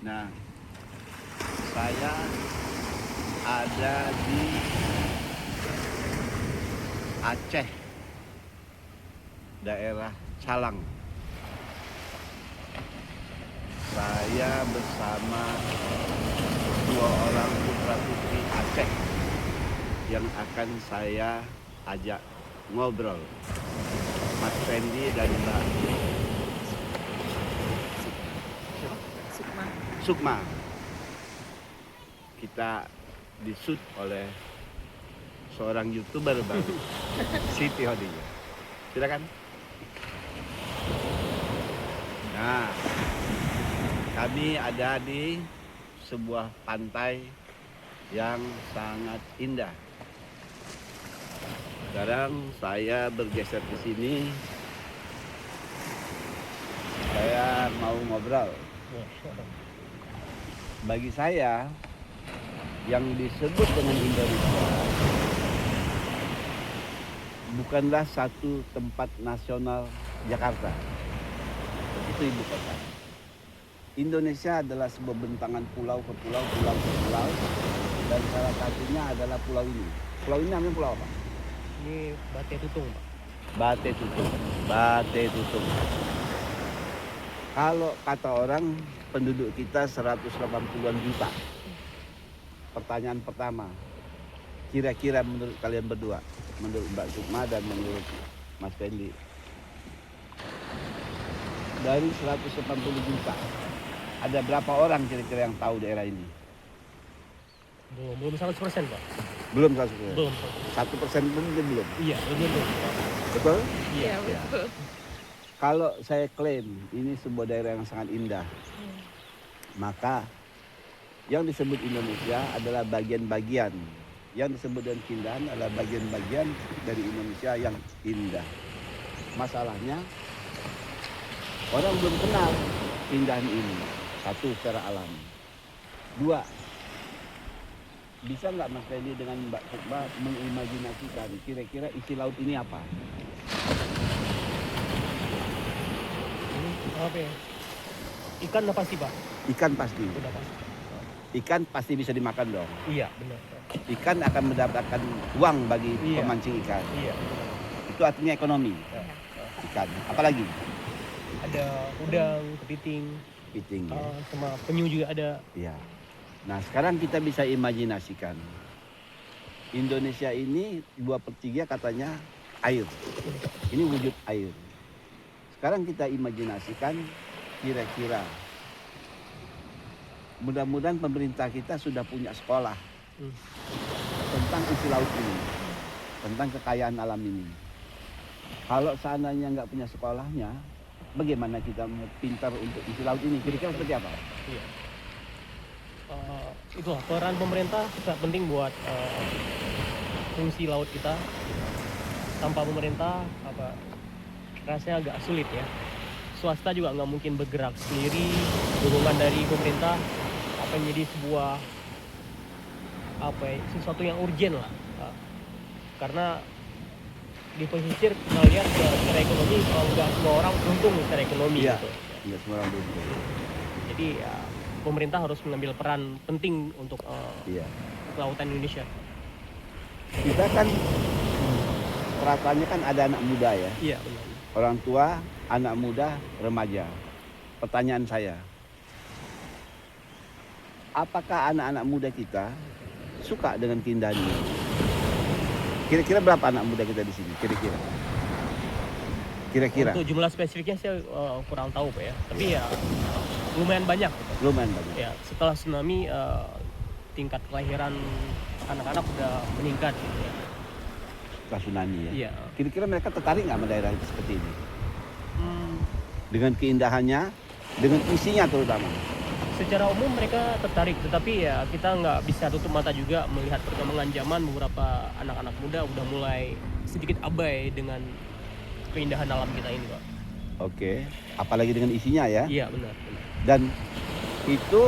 Nah, saya ada di Aceh, daerah Calang. Saya bersama dua orang putra putri Aceh yang akan saya ajak ngobrol, Mas Fendi dan Mbak Sukma. Kita disut oleh seorang YouTuber baru, Siti Hodinya. Silakan. Nah, kami ada di sebuah pantai yang sangat indah. Sekarang saya bergeser ke sini. Saya mau ngobrol. Bagi saya, yang disebut dengan Indonesia bukanlah satu tempat nasional Jakarta. Itu ibu kota. Indonesia adalah sebuah bentangan pulau per pulau, dan salah satunya adalah pulau ini. Pulau ini namanya pulau apa? Ini Bate Tutung, Pak. Bate Tutung. Kalau kata orang, penduduk kita 180-an juta. Pertanyaan pertama, kira-kira menurut kalian berdua, menurut Mbak Sukma dan menurut Mas Fendi, dari 180 juta, ada berapa orang kira-kira yang tahu daerah ini? Belum 100%, Pak. Belum 100%. Belum. 1% pun belum. Iya, belum. Betul? Iya, betul. Kalau saya klaim ini sebuah daerah yang sangat indah, maka yang disebut Indonesia adalah bagian-bagian. Yang disebut dengan keindahan adalah bagian-bagian dari Indonesia yang indah. Masalahnya, orang belum kenal keindahan ini. Satu, secara alam. Dua, bisa nggak Mas Fendi dengan Mbak Sukma mengimajinasikan kira-kira isi laut ini apa? Ini apa ya? Ikan udah pasti, Pak. Ikan pasti. Udah pasti. Ikan pasti bisa dimakan dong. Iya, benar. Ikan akan mendapatkan uang bagi Iya. pemancing ikan. Iya. Itu artinya ekonomi. Ikan. Apalagi? Ada udang, kepiting, Kepiting. Ya. sama penyu juga ada. Iya. Nah, sekarang kita bisa imajinasikan. Indonesia ini 2/3 katanya air. Ini wujud air. Sekarang kita imajinasikan kira-kira. Mudah-mudahan pemerintah kita sudah punya sekolah tentang isi laut ini, tentang kekayaan alam ini. Kalau seandainya nggak punya sekolahnya, bagaimana kita mau pintar untuk isi laut ini? Kira-kira seperti apa? Iya. Itulah peran pemerintah sangat penting buat fungsi laut kita. Tanpa pemerintah rasanya agak sulit ya. Swasta juga nggak mungkin bergerak sendiri. Dukungan dari pemerintah akan menjadi sebuah sesuatu yang urgen lah. Karena di pesisir kita lihat secara ekonomi nggak semua orang untung secara ekonomi Iya. gitu. Nggak semua orang beruntung. Jadi ya, pemerintah harus mengambil peran penting untuk Iya. kelautan Indonesia. Kita kan perasaannya kan ada anak muda ya. Iya, benar. Orang tua, anak muda, remaja. Pertanyaan saya, apakah anak-anak muda kita suka dengan keindahan ini? Kira-kira berapa anak muda kita di sini? Kira-kira. Untuk jumlah spesifiknya saya kurang tahu, Pak ya. Tapi ya lumayan banyak. Lumayan banyak. Ya, setelah tsunami tingkat kelahiran anak-anak udah meningkat gitu ya. Setelah tsunami ya. Iya. Kira-kira mereka tertarik nggak sama daerah itu seperti ini? Dengan keindahannya, dengan isinya terutama. Secara umum mereka tertarik, tetapi ya kita nggak bisa tutup mata juga melihat perkembangan zaman. Beberapa anak-anak muda udah mulai sedikit abai dengan keindahan alam kita ini, Pak. Oke, apalagi dengan isinya ya. Iya, benar. Dan itu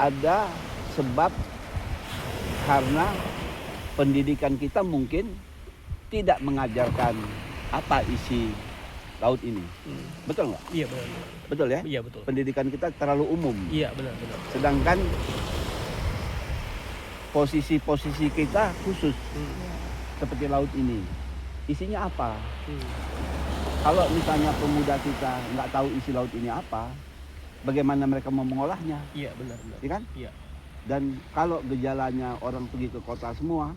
ada sebab karena pendidikan kita mungkin tidak mengajarkan apa isi laut ini. Betul nggak? Iya benar. Betul ya? Iya betul. Pendidikan kita terlalu umum. Iya benar benar. Sedangkan posisi-posisi kita khusus seperti laut ini. Isinya apa? Kalau misalnya pemuda kita nggak tahu isi laut ini apa, bagaimana mereka mau mengolahnya? Iya benar benar. Iya kan? Iya. Dan kalau gejalanya orang pergi ke kota semua,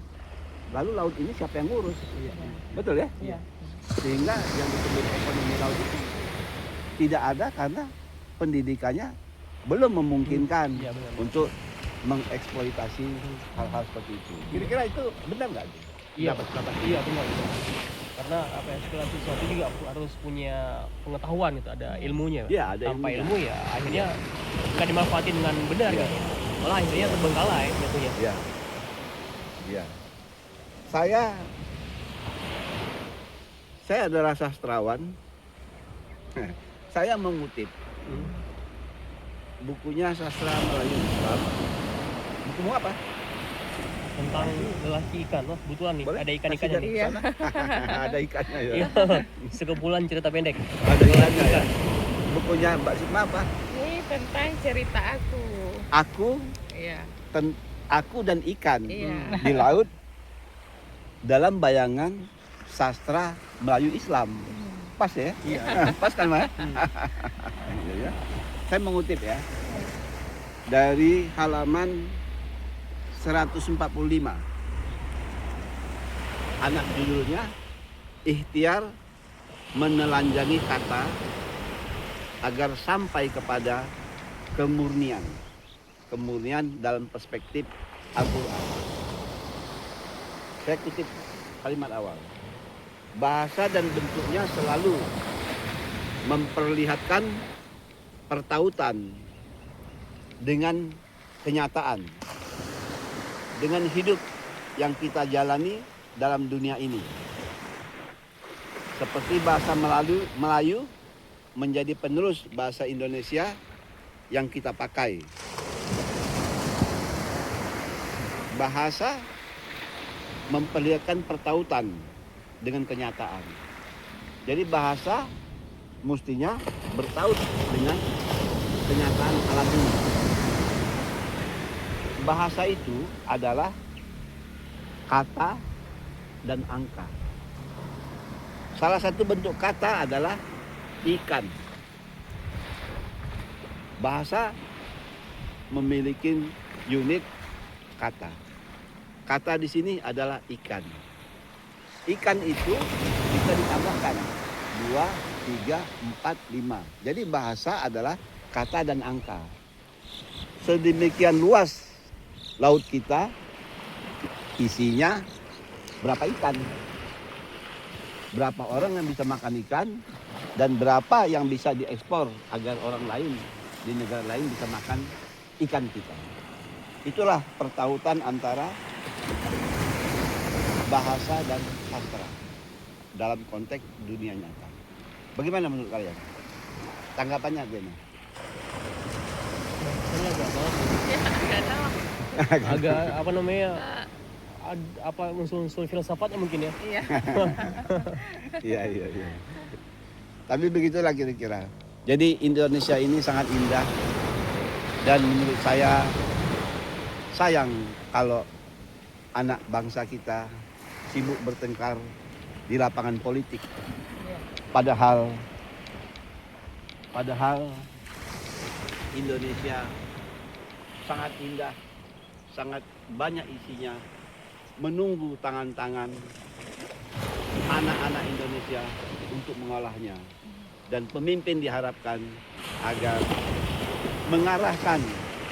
lalu laut ini siapa yang ngurus? Iya. Betul ya? Iya. Sehingga yang disebut ekonomi laut itu tidak ada karena pendidikannya belum memungkinkan Iya, benar. untuk mengeksploitasi hal-hal seperti itu. Kira-kira itu benar nggak? Iya Pendapat betul. Iya benar. Karena apa ya, segala sesuatu juga harus punya pengetahuan itu, ada ilmunya. Iya, ada Tanpa ilmunya. ilmu ya akhirnya nggak dimanfaatin dengan benar Iya. gitu. Malah akhirnya terbengkalai jatuhnya. Iya. Iya. Saya adalah sastrawan. Saya mengutip bukunya Sastra Melayu Islam. Bukumu apa? Tentang lelaki ikan, wah kebetulan nih Boleh? ada ikan-ikannya Kasih nih. dari sana. Ada ikannya ya. Iya. Sekumpulan cerita pendek. Ada ikannya ya. Bukunya Mbak Sukma apa? Ini tentang cerita aku. Iya. Aku dan ikan Iya. di laut dalam bayangan sastra Melayu Islam. Pas ya? Iya. Pas kan, Mas? Iya, ya. Saya mengutip ya. Dari halaman 145. Anak judulnya Ikhtiar Menelanjangi Kata agar sampai kepada kemurnian. Kemurnian dalam perspektif Al-Quran. Saya kutip kalimat awal. Bahasa dan bentuknya selalu memperlihatkan pertautan dengan kenyataan, dengan hidup yang kita jalani dalam dunia ini. Seperti bahasa Melayu menjadi penerus bahasa Indonesia yang kita pakai. Bahasa memperlihatkan pertautan dengan kenyataan. Jadi bahasa mestinya bertaut dengan kenyataan alam ini. Bahasa itu adalah kata dan angka. Salah satu bentuk kata adalah ikan. Bahasa memiliki unit kata. Kata di sini adalah ikan. Ikan itu bisa ditambahkan 2, 3, 4, 5. Jadi bahasa adalah kata dan angka. Sedemikian luas laut kita, isinya berapa ikan? Berapa orang yang bisa makan ikan? Dan berapa yang bisa diekspor agar orang lain di negara lain bisa makan ikan kita? Itulah pertautan antara bahasa dan sastra dalam konteks dunia nyata. Bagaimana menurut kalian? Tanggapannya gimana? Saya agak tahu. Ya, nggak tahu. Agak apa namanya? Apa unsur-unsur filsafatnya mungkin ya. Iya. Iya. Tapi begitulah kira-kira. Jadi Indonesia ini sangat indah. Dan menurut saya sayang kalau anak bangsa kita sibuk bertengkar di lapangan politik. Iya. Padahal Indonesia sangat indah, sangat banyak isinya, menunggu tangan-tangan anak-anak Indonesia untuk mengolahnya. Dan pemimpin diharapkan agar mengarahkan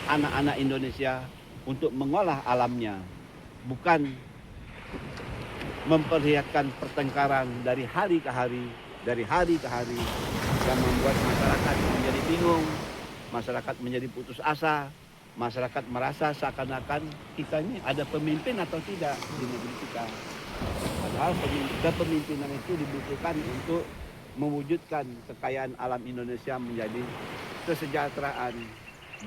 anak-anak Indonesia untuk mengolah alamnya, bukan memperlihatkan pertengkaran dari hari ke hari yang membuat masyarakat menjadi bingung, masyarakat menjadi putus asa, masyarakat merasa seakan-akan kita ini ada pemimpin atau tidak di negeri kita. Padahal kepemimpinan itu dibutuhkan untuk mewujudkan kekayaan alam Indonesia menjadi kesejahteraan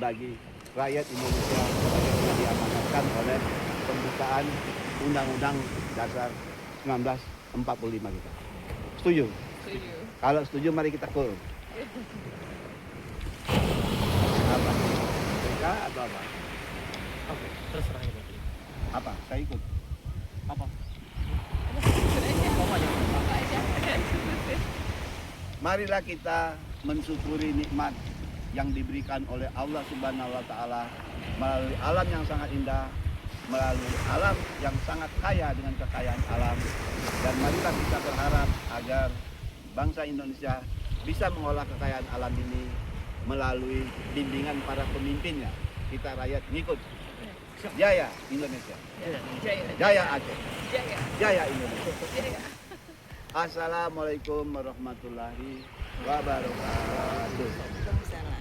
bagi rakyat Indonesia sebagaimana diamanatkan oleh pembukaan Undang-Undang Dasar 1945 kita. Setuju? Setuju. Kalau setuju mari kita call. Apa? Mereka atau apa? Oke, terserah ini. Apa? Saya ikut. Apa? Apa aja? Apa aja? Marilah kita mensyukuri nikmat yang diberikan oleh Allah Subhanahu wa taala melalui alam yang sangat indah, melalui alam yang sangat kaya dengan kekayaan alam. Dan marilah kita berharap agar bangsa Indonesia bisa mengolah kekayaan alam ini melalui bimbingan para pemimpinnya. Kita rakyat ngikut. Jaya Indonesia. Jaya. Jaya Aceh. Jaya. Jaya Indonesia. Jaya. Assalamualaikum warahmatullahi wabarakatuh. Waalaikumsalam.